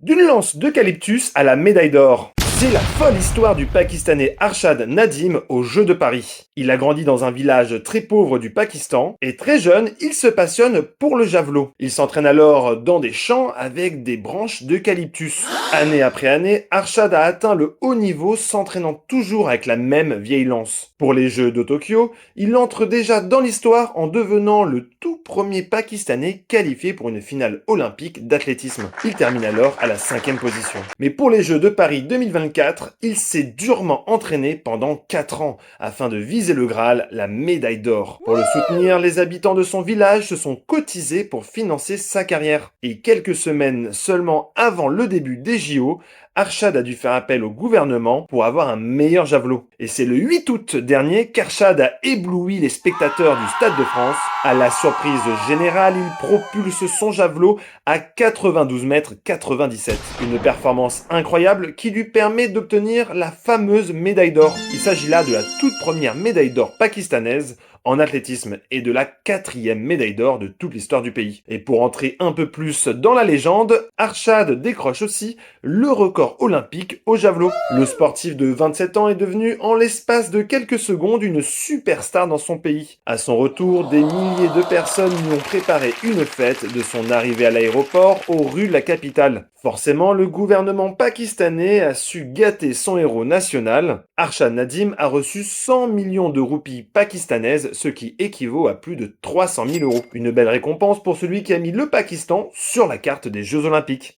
D'une lance d'eucalyptus à la médaille d'or. C'est la folle histoire du Pakistanais Arshad Nadim aux Jeux de Paris. Il a grandi dans un village très pauvre du Pakistan et très jeune, il se passionne pour le javelot. Il s'entraîne alors dans des champs avec des branches d'eucalyptus. Année après année, Arshad a atteint le haut niveau s'entraînant toujours avec la même vieille lance. Pour les Jeux de Tokyo, il entre déjà dans l'histoire en devenant le tout premier Pakistanais qualifié pour une finale olympique d'athlétisme. Il termine alors à la 5e position. Mais pour les Jeux de Paris 2024, il s'est durement entraîné pendant 4 ans afin de viser le Graal, la médaille d'or. Pour le soutenir, les habitants de son village se sont cotisés pour financer sa carrière. Et quelques semaines seulement avant le début des JO, Arshad a dû faire appel au gouvernement pour avoir un meilleur javelot. Et c'est le 8 août dernier qu'Arshad a ébloui les spectateurs du Stade de France. À la surprise générale, il propulse son javelot à 92 mètres 97. Une performance incroyable qui lui permet d'obtenir la fameuse médaille d'or. Il s'agit là de la toute première médaille d'or pakistanaise en athlétisme et de la 4e médaille d'or de toute l'histoire du pays. Et pour entrer un peu plus dans la légende, Arshad décroche aussi le record olympique au javelot. Le sportif de 27 ans est devenu en l'espace de quelques secondes une superstar dans son pays. À son retour, des milliers de personnes lui ont préparé une fête de son arrivée à l'aéroport aux rues de la capitale. Forcément, le gouvernement pakistanais a su gâter son héros national. Arshad Nadim a reçu 100 millions de roupies pakistanaises, ce qui équivaut à plus de 300 000 euros. Une belle récompense pour celui qui a mis le Pakistan sur la carte des Jeux Olympiques.